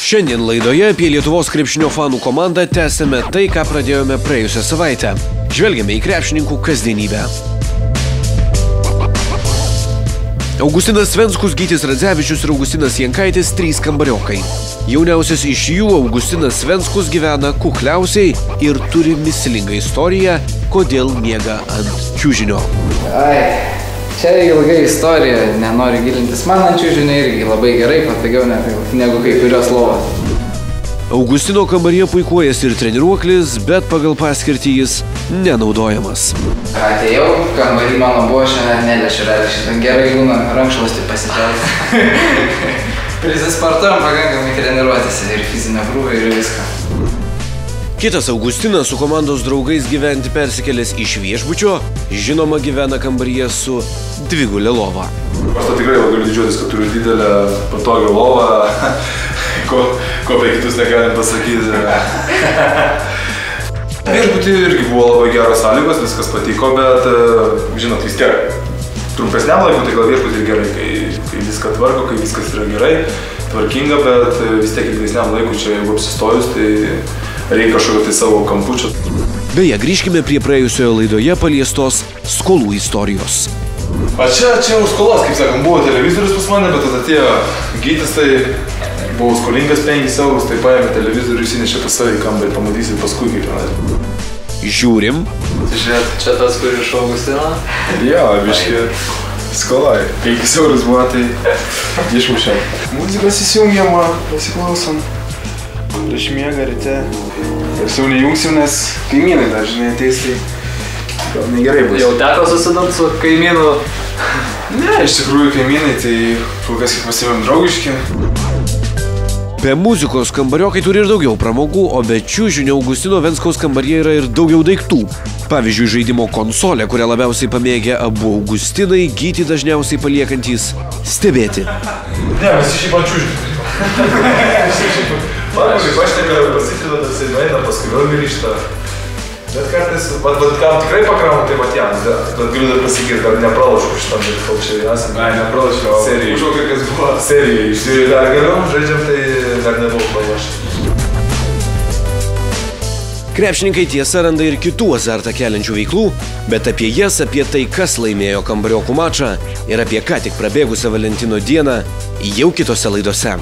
Šiandien laidoje apie Lietuvos krepšinio fanų komandą tęsime tai, ką pradėjome praėjusią savaitę. Žvelgiame į krepšininkų kasdienybę. Augustinas Svenskus, Gytis Radzevičius ir Augustinas Jankaitis – 3 kambariokai. Jauniausias iš jų, Augustinas Svenskus, gyvena kukliausiai ir turi mįslingą istoriją, kodėl miega ant čiužinio. Čia ilga istorija, nenoriu gilintis. Man ant čiužinio irgi labai gerai, patogiau negu kai kurios lovos. Augustino kambaryje puikuojas ir treniruoklis, bet pagal paskirtį jis nenaudojamas. Atėjau, kambarį mano buvo šiandien neliešiu, realiai šitą gerai būna rankšluostį pasitelkti. Prisisportuojam pakankamai treniruotis ir fizinę krūvį ir viską. Kitas Augustinas su komandos draugais gyventi persikėlęs iš viešbučio, žinoma gyvena kambaryje su dvigulė lova. Aš to tikrai galiu didžiuotis, kad turiu didelę patogią lovą, ko apie kitus negalim pasakyti. Viešbutį irgi buvo labai geros sąlygos, viskas patiko, bet, žinot, vis tiek trumpesniam laikui, tai gal viešbutį gerai, kai viską tvarko, kai viskas yra gerai, tvarkinga, bet vis tiek ilgesniam laikui čia, jeigu apsistojus, tai reikia kažkokio tai savo kampučio. Beje, grįžkime prie praėjusioje laidoje paliestos skolų istorijos. A čia už skolas, kaip sakom, buvo televizorius pas mane, bet tada atėjo Gytis, tai buvau skolingas 5 eurus, tai paėmė televizorių, įsinešė pas save į kambarį, pamatysit paskui kaip tenai. Žiūrim. Žiūrėt, čia tas, kur iš Augustino? Jo, biškį skolai. 5 eurus buvo, tai išmušėm. Muzikos įsijungiam, pasiklausom. Prieš miegą ryte. Ir jau nejungsim, nes kaimynai dar, žinai, ateis, tai gal negerai bus. Jau teko susidurt su kaimynu? Ne, iš tikrųjų kaimynai, tai kol kas kaip pasimėm draugiški. Be muzikos kambariokai turi ir daugiau pramogų, o be čiužinio Augustino Venskaus kambaryje yra ir daugiau daiktų. Pavyzdžiui, žaidimo konsolė, kurią labiausiai pamėgę abu Augustinai, Gytį dažniausiai paliekantys stebėti. Ne, mes iš jį pačiužinį. Man, kaip aš pasitrida, tas eina, paskui vėl grįžta. Bet kartais, kam tikrai pakraunu, tai vat jam, bet galiu dar pasakyti, kad nepralošiu šitam, bet kol čia esame. Ai, nepralošiu, serijai. Užuokio, kas buvo. Serijai, išsiūrėjau dar galiu, žaidžiam, tai dar nebuvau pralošęs. Krepšininkai tiesa randa ir kitų azartą keliančių veiklų, bet apie jas, apie tai, kas laimėjo kambariokų mačą ir apie ką tik prabėgusią Valentino dieną, jau kitose laidose.